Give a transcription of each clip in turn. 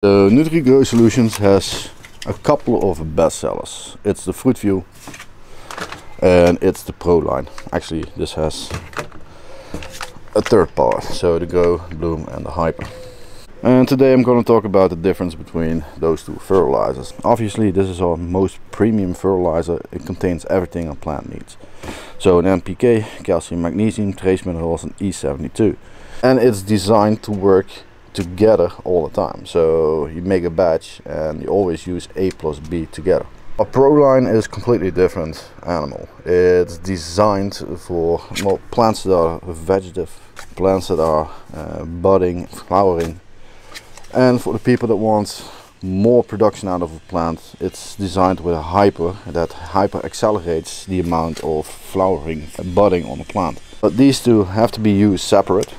So NutriGrow Solutions has a couple of bestsellers. It's the FruitView and it's the Pro line. Actually, this has a third part, so the Grow, Bloom and the Hyper. And today I'm going to talk about the difference between those two fertilizers. Obviously this is our most premium fertilizer. It contains everything a plant needs. So an NPK, calcium, magnesium, trace minerals and E72. And it's designed to work together all the time. So you make a batch and you always use A plus B together. A Pro line is completely different animal. It's designed for plants that are vegetative, plants that are budding, flowering, and for the people that want more production out of a plant. It's designed with a hyper that hyper accelerates the amount of flowering and budding on the plant. But these two have to be used separate.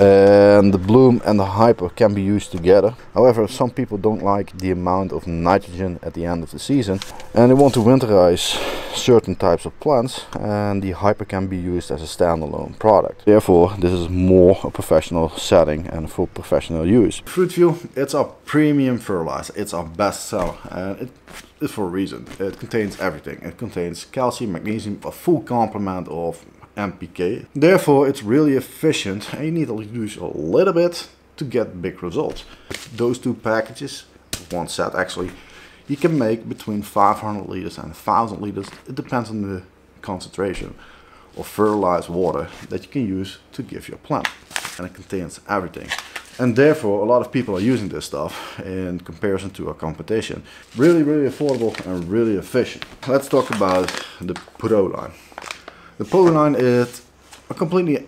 And the Bloom and the Hyper can be used together. However, some people don't like the amount of nitrogen at the end of the season and they want to winterize certain types of plants, and the Hyper can be used as a standalone product. Therefore, this is more a professional setting and for professional use. FruitView, it's our premium fertilizer. It's our best seller, and it is for a reason. It contains everything. It contains calcium, magnesium, a full complement of NPK. Therefore it's really efficient and you need to use a little bit to get big results. Those two packages, one set actually, you can make between 500 liters and 1000 liters. It depends on the concentration of fertilized water that you can use to give your plant, and it contains everything. And therefore a lot of people are using this stuff in comparison to our competition. Really affordable and really efficient. Let's talk about the Pro line. The Pro line is a completely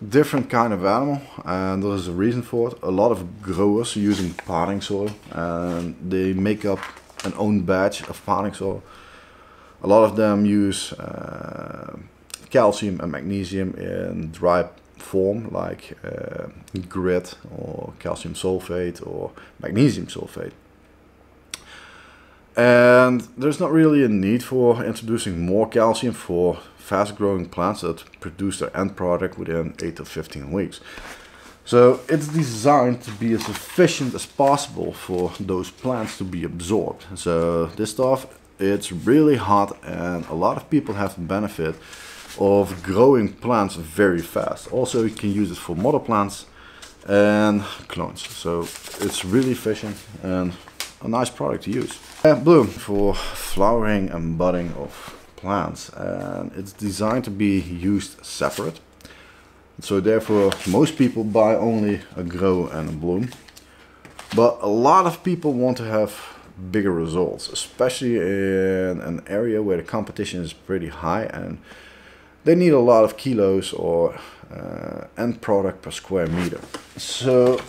different kind of animal, and there is a reason for it. A lot of growers are using potting soil and they make up an own batch of potting soil. A lot of them use calcium and magnesium in dry form, like grit or calcium sulfate or magnesium sulfate. And there's not really a need for introducing more calcium for fast growing plants that produce their end product within 8 to 15 weeks. So it's designed to be as efficient as possible for those plants to be absorbed. So this stuff, it's really hot and a lot of people have the benefit of growing plants very fast. Also you can use it for mother plants and clones. So it's really efficient and a nice product to use. Bloom for flowering and budding of plants, and it's designed to be used separate. So therefore most people buy only a Grow and a Bloom, but a lot of people want to have bigger results, especially in an area where the competition is pretty high and they need a lot of kilos or end product per square meter. So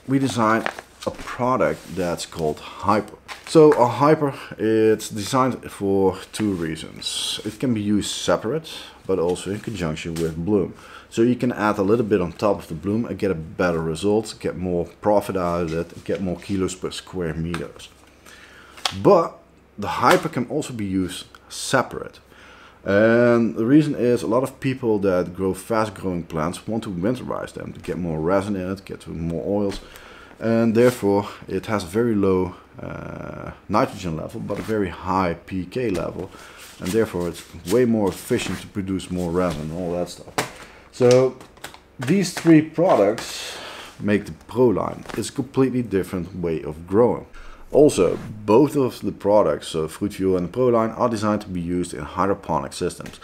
we designed a product that's called Hyper. So a Hyper, it's designed for two reasons. It can be used separate, but also in conjunction with Bloom. So you can add a little bit on top of the Bloom and get a better result, get more profit out of it, get more kilos per square meters. But the Hyper can also be used separate. And the reason is a lot of people that grow fast growing plants want to winterize them to get more resin in it, get more oils. And therefore it has a very low nitrogen level but a very high pK level, and therefore it's way more efficient to produce more resin and all that stuff. So these three products make the Pro line. It's a completely different way of growing. Also, both of the products, so FruitView and the Pro line, are designed to be used in hydroponic systems.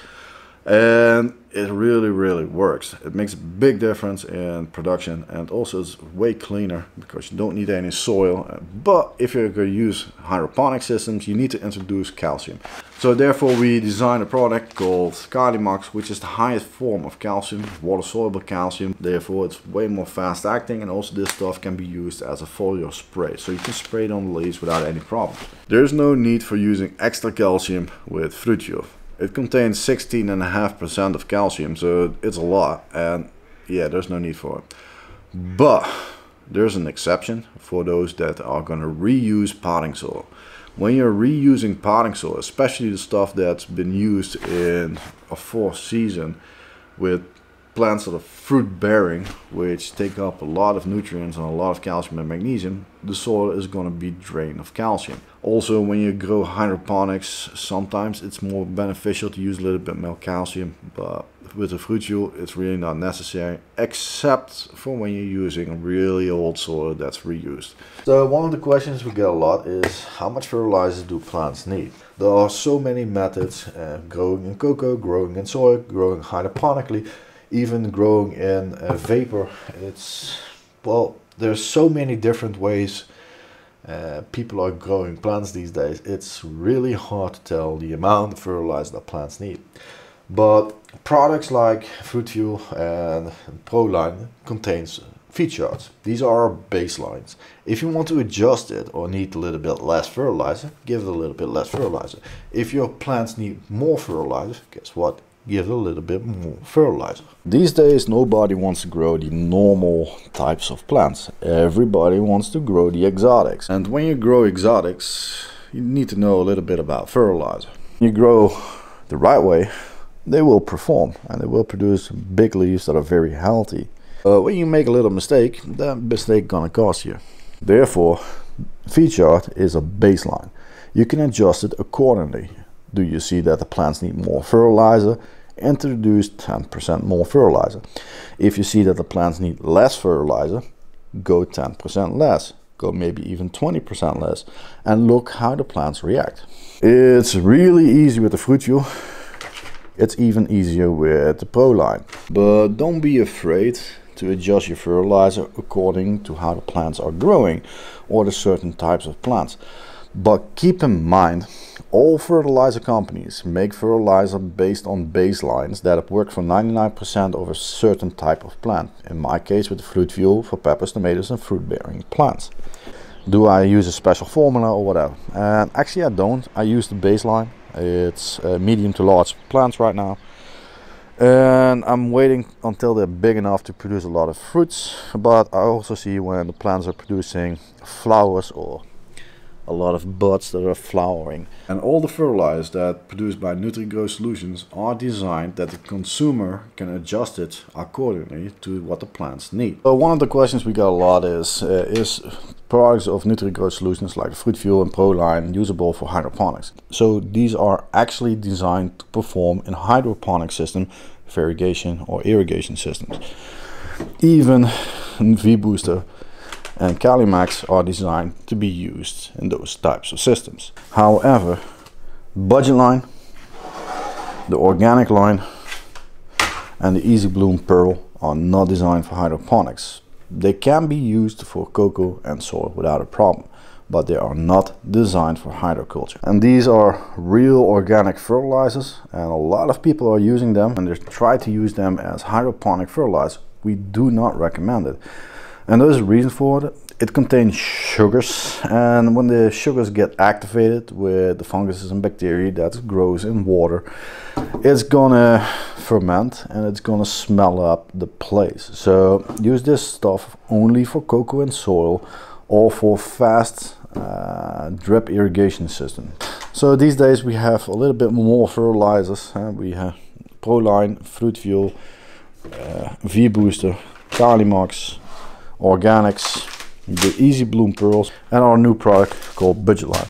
And it really works. It makes a big difference in production, and also it's way cleaner because you don't need any soil. But if you're going to use hydroponic systems, you need to introduce calcium. So therefore we designed a product called Kalimax, which is the highest form of calcium, water soluble calcium. Therefore it's way more fast acting, and also this stuff can be used as a foliar spray. So you can spray it on the leaves without any problem. There's no need for using extra calcium with FruitView. It contains 16.5% of calcium, so it's a lot, and yeah, there's no need for it. But there's an exception for those that are going to reuse potting soil. When you're reusing potting soil, especially the stuff that's been used in a fourth season with plants that are fruit bearing, which take up a lot of nutrients and a lot of calcium and magnesium, the soil is going to be drained of calcium. Also, when you grow hydroponics, sometimes it's more beneficial to use a little bit more calcium, but with the fruit fuel it's really not necessary, except for when you're using really old soil that's reused. So one of the questions we get a lot is, how much fertilizer do plants need? There are so many methods, growing in cocoa, growing in soil, growing hydroponically, even growing in vapor. There's so many different ways people are growing plants these days. It's really hard to tell the amount of fertilizer that plants need. But products like Fruit Fuel and Proline contains feed charts. These are our baselines. If you want to adjust it or need a little bit less fertilizer, give it a little bit less fertilizer. If your plants need more fertilizer, guess what? Give it a little bit more fertilizer. These days nobody wants to grow the normal types of plants. Everybody wants to grow the exotics. And when you grow exotics, you need to know a little bit about fertilizer. When you grow the right way, they will perform and they will produce big leaves that are very healthy. When you make a little mistake, that mistake gonna cost you. Therefore, feed chart is a baseline. You can adjust it accordingly. Do you see that the plants need more fertilizer? Introduce 10% more fertilizer. If you see that the plants need less fertilizer, go 10% less. Go maybe even 20% less, and look how the plants react. It's really easy with the Fruit Fuel. It's even easier with the Proline. But don't be afraid to adjust your fertilizer according to how the plants are growing or the certain types of plants. But keep in mind, all fertilizer companies make fertilizer based on baselines that have worked for 99% of a certain type of plant. In my case with the Fruit Fuel for peppers, tomatoes and fruit bearing plants. Do I use a special formula or whatever? And actually I don't. I use the baseline. It's medium to large plants right now. And I'm waiting until they're big enough to produce a lot of fruits. But I also see when the plants are producing flowers or a lot of buds that are flowering. And all the fertilizers that are produced by NutriGrow Solutions are designed that the consumer can adjust it accordingly to what the plants need. So one of the questions we get a lot is products of NutriGrow Solutions like Fruit Fuel and Proline usable for hydroponics? So these are actually designed to perform in hydroponic system, irrigation or irrigation systems. Even V-Booster and Calimax are designed to be used in those types of systems. However, Budget line, the organic line and the Easy Bloom Pearl are not designed for hydroponics. They can be used for cocoa and soil without a problem, but they are not designed for hydroculture. And these are real organic fertilizers, and a lot of people are using them and they try to use them as hydroponic fertilizer. We do not recommend it. And there's a reason for it. It contains sugars, and when the sugars get activated with the funguses and bacteria that grows in water, it's gonna ferment and it's gonna smell up the place. So use this stuff only for cocoa and soil or for fast drip irrigation system. So these days we have a little bit more fertilizers. We have Proline, Fruit Fuel, V-Booster, Calimax, Organics, the Easy Bloom Pearls, and our new product called Budget Line.